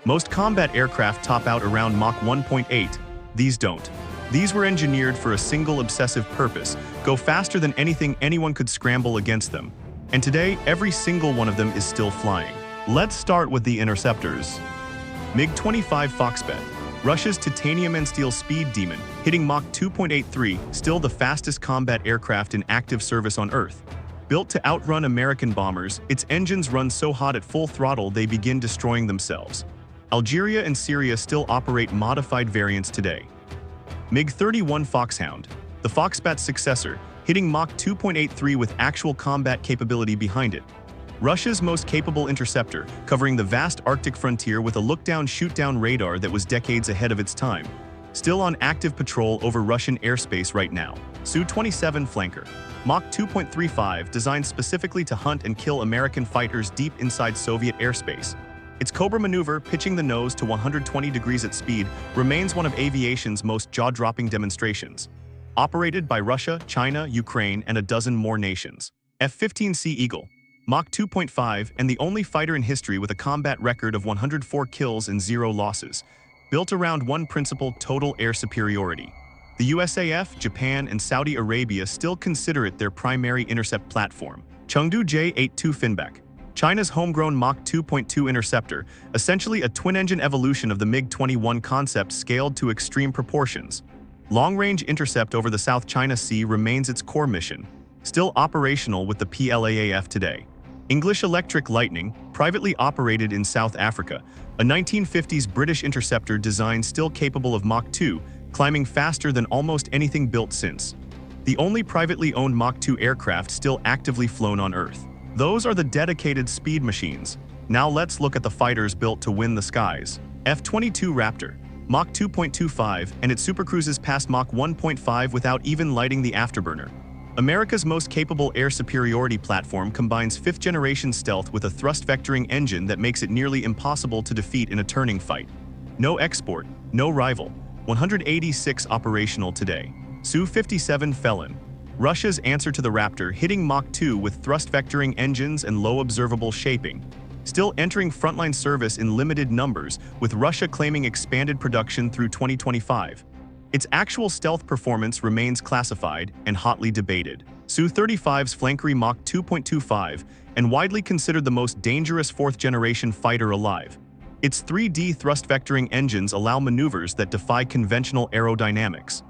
Most combat aircraft top out around Mach 1.8. These don't. These were engineered for a single obsessive purpose: go faster than anything anyone could scramble against them. And today, every single one of them is still flying. Let's start with the interceptors. MiG-25 Foxbat, Russia's titanium and steel speed demon, hitting Mach 2.83, still the fastest combat aircraft in active service on Earth. Built to outrun American bombers, its engines run so hot at full throttle they begin destroying themselves. Algeria and Syria still operate modified variants today. MiG-31 Foxhound, the Foxbat's successor, hitting Mach 2.83 with actual combat capability behind it. Russia's most capable interceptor, covering the vast Arctic frontier with a look-down shoot-down radar that was decades ahead of its time. Still on active patrol over Russian airspace right now. Su-27 Flanker, Mach 2.35, designed specifically to hunt and kill American fighters deep inside Soviet airspace. Its Cobra maneuver, pitching the nose to 120 degrees at speed, remains one of aviation's most jaw-dropping demonstrations. Operated by Russia, China, Ukraine, and a dozen more nations. F-15C Eagle, Mach 2.5, and the only fighter in history with a combat record of 104 kills and 0 losses. Built around one principle: total air superiority. The USAF, Japan, and Saudi Arabia still consider it their primary intercept platform. Chengdu J-82 Finback, China's homegrown Mach 2.2 interceptor, essentially a twin-engine evolution of the MiG-21 concept scaled to extreme proportions. Long-range intercept over the South China Sea remains its core mission, still operational with the PLAAF today. English Electric Lightning, privately operated in South Africa, a 1950s British interceptor design still capable of Mach 2, climbing faster than almost anything built since. The only privately owned Mach 2 aircraft still actively flown on Earth. Those are the dedicated speed machines. Now let's look at the fighters built to win the skies. F-22 Raptor, Mach 2.25, and it supercruises past Mach 1.5 without even lighting the afterburner. America's most capable air superiority platform combines fifth-generation stealth with a thrust-vectoring engine that makes it nearly impossible to defeat in a turning fight. No export, no rival. 186 operational today. Su-57 Felon, Russia's answer to the Raptor, hitting Mach 2 with thrust-vectoring engines and low observable shaping. Still entering frontline service in limited numbers, with Russia claiming expanded production through 2025. Its actual stealth performance remains classified and hotly debated. Su-35's flankery Mach 2.25, and widely considered the most dangerous fourth-generation fighter alive. Its 3D thrust-vectoring engines allow maneuvers that defy conventional aerodynamics.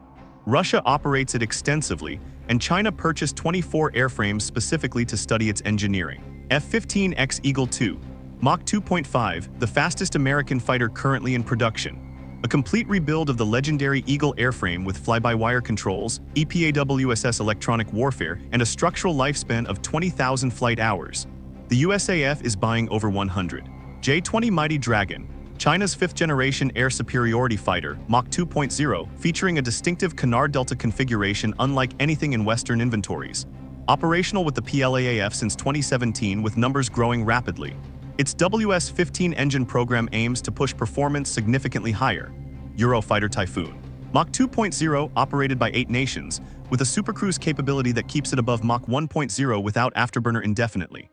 Russia operates it extensively, and China purchased 24 airframes specifically to study its engineering. F-15X Eagle II, Mach 2.5, the fastest American fighter currently in production. A complete rebuild of the legendary Eagle airframe with fly-by-wire controls, EPAWSS electronic warfare, and a structural lifespan of 20,000 flight hours. The USAF is buying over 100. J-20 Mighty Dragon, China's fifth-generation air superiority fighter, Mach 2.0, featuring a distinctive Canard Delta configuration unlike anything in Western inventories. Operational with the PLAAF since 2017, with numbers growing rapidly. Its WS-15 engine program aims to push performance significantly higher. Eurofighter Typhoon, Mach 2.0, operated by 8 nations, with a supercruise capability that keeps it above Mach 1.0 without afterburner indefinitely.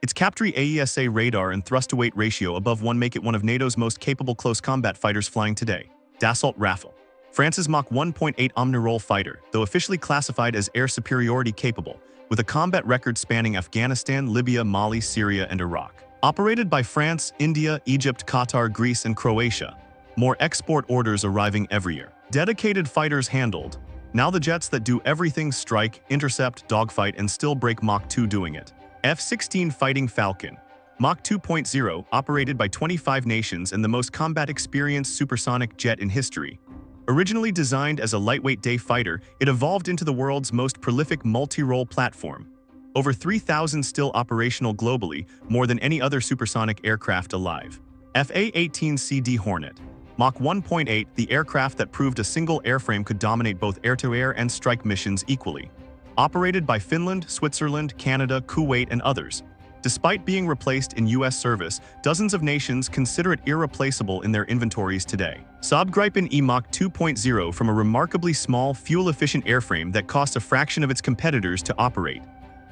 Its Captri AESA radar and thrust-to-weight ratio above 1 make it one of NATO's most capable close combat fighters flying today. Dassault Rafale, France's Mach 1.8 Multirole fighter, though officially classified as air superiority capable, with a combat record spanning Afghanistan, Libya, Mali, Syria, and Iraq. Operated by France, India, Egypt, Qatar, Greece, and Croatia. More export orders arriving every year. Dedicated fighters handled. Now the jets that do everything: strike, intercept, dogfight, and still break Mach 2 doing it. F-16 Fighting Falcon, Mach 2.0, operated by 25 nations and the most combat-experienced supersonic jet in history. Originally designed as a lightweight day fighter, it evolved into the world's most prolific multi-role platform. Over 3,000 still operational globally, more than any other supersonic aircraft alive. FA-18CD Hornet, Mach 1.8, the aircraft that proved a single airframe could dominate both air-to-air and strike missions equally. Operated by Finland, Switzerland, Canada, Kuwait, and others. Despite being replaced in U.S. service, dozens of nations consider it irreplaceable in their inventories today. Saab Gripen E Mach 2.0, from a remarkably small, fuel-efficient airframe that costs a fraction of its competitors to operate.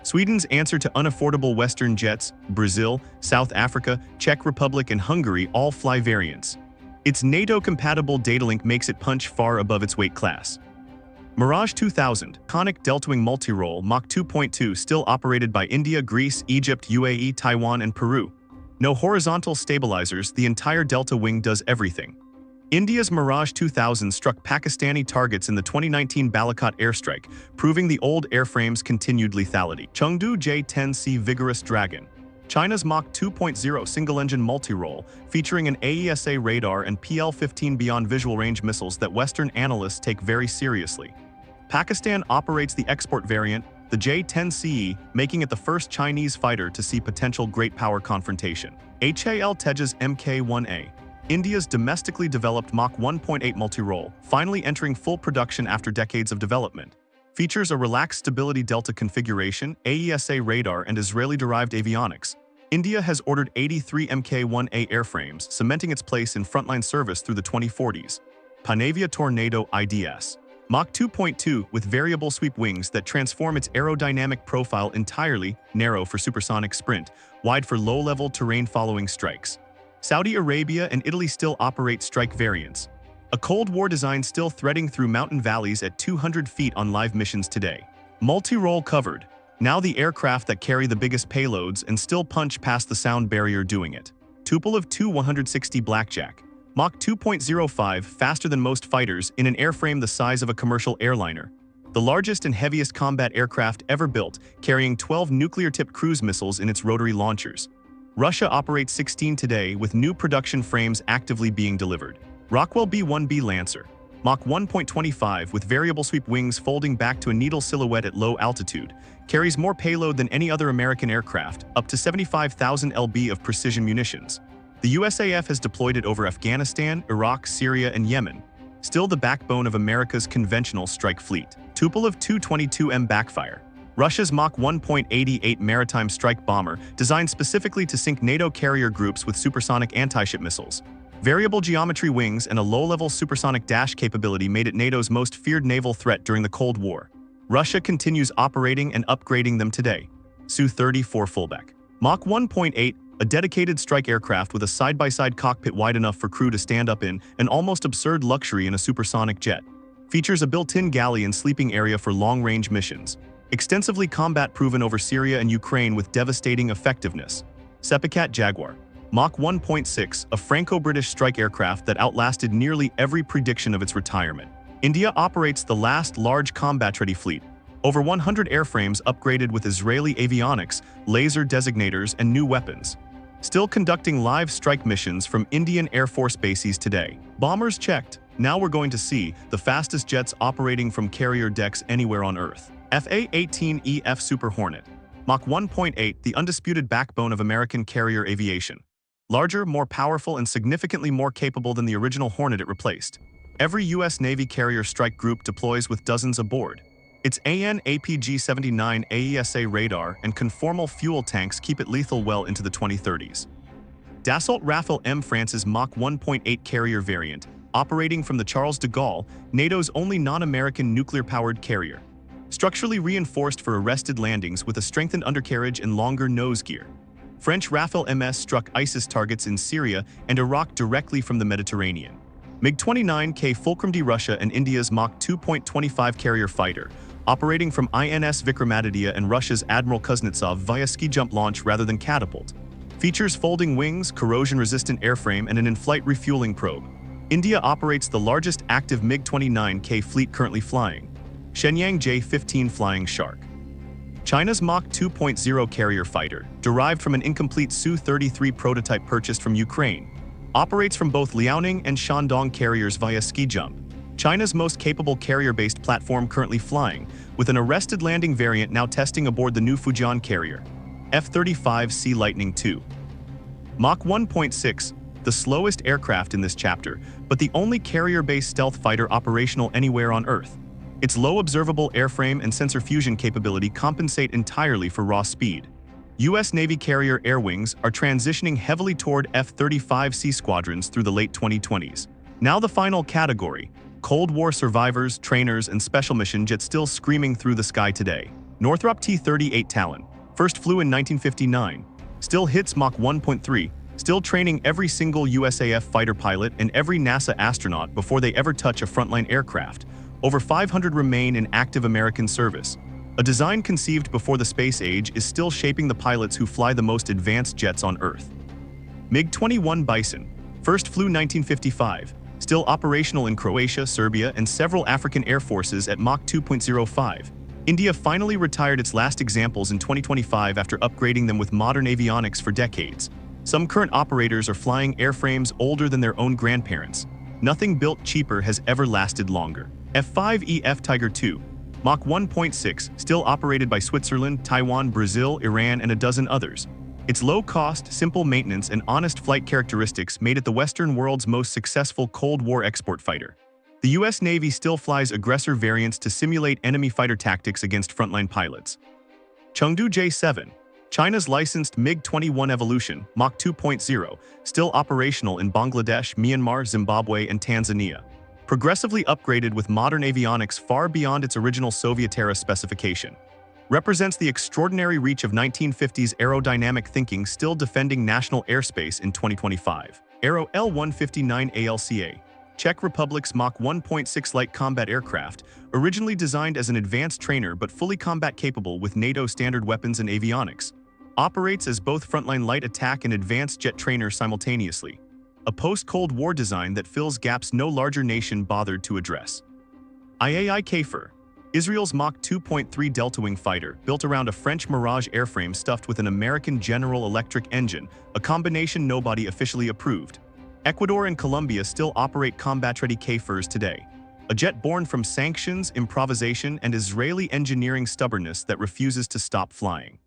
Sweden's answer to unaffordable Western jets, Brazil, South Africa, Czech Republic, and Hungary all fly variants. Its NATO-compatible datalink makes it punch far above its weight class. Mirage 2000, iconic delta-wing multirole Mach 2.2 still operated by India, Greece, Egypt, UAE, Taiwan, and Peru. No horizontal stabilizers, the entire delta wing does everything. India's Mirage 2000 struck Pakistani targets in the 2019 Balakot airstrike, proving the old airframe's continued lethality. Chengdu J-10C Vigorous Dragon. China's Mach 2.0 single-engine multirole, featuring an AESA radar and PL-15 beyond visual range missiles that Western analysts take very seriously. Pakistan operates the export variant, the J-10CE, making it the first Chinese fighter to see potential great power confrontation. HAL Tejas Mk-1A. India's domestically developed Mach 1.8 multirole, finally entering full production after decades of development. Features a relaxed stability delta configuration, AESA radar, and Israeli-derived avionics. India has ordered 83 Mk-1A airframes, cementing its place in frontline service through the 2040s. Panavia Tornado IDS. Mach 2.2 with variable sweep wings that transform its aerodynamic profile entirely, narrow for supersonic sprint, wide for low-level terrain-following strikes. Saudi Arabia and Italy still operate strike variants. A Cold War design still threading through mountain valleys at 200 feet on live missions today. Multirole covered. Now the aircraft that carry the biggest payloads and still punch past the sound barrier doing it. Tupolev Tu-160 Blackjack. Mach 2.05 faster than most fighters in an airframe the size of a commercial airliner. The largest and heaviest combat aircraft ever built, carrying 12 nuclear-tipped cruise missiles in its rotary launchers. Russia operates 16 today with new production frames actively being delivered. Rockwell B-1B Lancer. Mach 1.25 with variable sweep wings folding back to a needle silhouette at low altitude, carries more payload than any other American aircraft, up to 75,000 lb of precision munitions. The USAF has deployed it over Afghanistan, Iraq, Syria, and Yemen. Still the backbone of America's conventional strike fleet. Tupolev Tu-22M Backfire. Russia's Mach 1.88 maritime strike bomber, designed specifically to sink NATO carrier groups with supersonic anti-ship missiles. Variable geometry wings and a low-level supersonic dash capability made it NATO's most feared naval threat during the Cold War. Russia continues operating and upgrading them today. Su-34 Fullback. Mach 1.8, a dedicated strike aircraft with a side-by-side cockpit wide enough for crew to stand up in, an almost absurd luxury in a supersonic jet. Features a built-in galley and sleeping area for long-range missions. Extensively combat-proven over Syria and Ukraine with devastating effectiveness. SEPECAT Jaguar. Mach 1.6, a Franco-British strike aircraft that outlasted nearly every prediction of its retirement. India operates the last large combat-ready fleet. Over 100 airframes upgraded with Israeli avionics, laser designators, and new weapons. Still conducting live strike missions from Indian Air Force bases today. Bombers checked. Now we're going to see the fastest jets operating from carrier decks anywhere on Earth. FA-18EF Super Hornet. Mach 1.8, the undisputed backbone of American carrier aviation. Larger, more powerful, and significantly more capable than the original Hornet it replaced. Every U.S. Navy carrier strike group deploys with dozens aboard. Its AN/APG-79 AESA radar and conformal fuel tanks keep it lethal well into the 2030s. Dassault Rafale M France's Mach 1.8 carrier variant, operating from the Charles de Gaulle, NATO's only non-American nuclear-powered carrier. Structurally reinforced for arrested landings with a strengthened undercarriage and longer nose gear. French Rafale MS struck ISIS targets in Syria and Iraq directly from the Mediterranean. MiG-29K Fulcrum-D Russia and India's Mach 2.25 carrier fighter, operating from INS Vikramaditya and Russia's Admiral Kuznetsov via ski-jump launch rather than catapult. Features folding wings, corrosion-resistant airframe, and an in-flight refueling probe. India operates the largest active MiG-29K fleet currently flying. Shenyang J-15 Flying Shark. China's Mach 2.0 carrier fighter, derived from an incomplete Su-33 prototype purchased from Ukraine, operates from both Liaoning and Shandong carriers via ski jump. China's most capable carrier-based platform currently flying, with an arrested landing variant now testing aboard the new Fujian carrier, F-35 Sea Lightning II. Mach 1.6, the slowest aircraft in this chapter, but the only carrier-based stealth fighter operational anywhere on Earth. Its low observable airframe and sensor fusion capability compensate entirely for raw speed. U.S. Navy carrier air wings are transitioning heavily toward F-35C squadrons through the late 2020s. Now the final category, Cold War survivors, trainers, and special mission jets still screaming through the sky today. Northrop T-38 Talon, first flew in 1959, still hits Mach 1.3, still training every single USAF fighter pilot and every NASA astronaut before they ever touch a frontline aircraft. Over 500 remain in active American service. A design conceived before the space age is still shaping the pilots who fly the most advanced jets on Earth. MiG-21 Bison, first flew 1955, still operational in Croatia, Serbia, and several African air forces at Mach 2.05. India finally retired its last examples in 2025 after upgrading them with modern avionics for decades. Some current operators are flying airframes older than their own grandparents. Nothing built cheaper has ever lasted longer. F-5E Tiger II, Mach 1.6, still operated by Switzerland, Taiwan, Brazil, Iran, and a dozen others. Its low-cost, simple maintenance, and honest flight characteristics made it the Western world's most successful Cold War export fighter. The U.S. Navy still flies aggressor variants to simulate enemy fighter tactics against frontline pilots. Chengdu J-7, China's licensed MiG-21 evolution, Mach 2.0, still operational in Bangladesh, Myanmar, Zimbabwe, and Tanzania. Progressively upgraded with modern avionics far beyond its original Soviet-era specification. Represents the extraordinary reach of 1950s aerodynamic thinking still defending national airspace in 2025. Aero L-159 ALCA, Czech Republic's Mach 1.6 light combat aircraft, originally designed as an advanced trainer but fully combat-capable with NATO standard weapons and avionics. Operates as both frontline light attack and advanced jet trainer simultaneously. A post-Cold War design that fills gaps no larger nation bothered to address. IAI Kafir, Israel's Mach 2.3 delta-wing fighter, built around a French Mirage airframe stuffed with an American General Electric engine, a combination nobody officially approved. Ecuador and Colombia still operate combat-ready Kafirs today. A jet born from sanctions, improvisation, and Israeli engineering stubbornness that refuses to stop flying.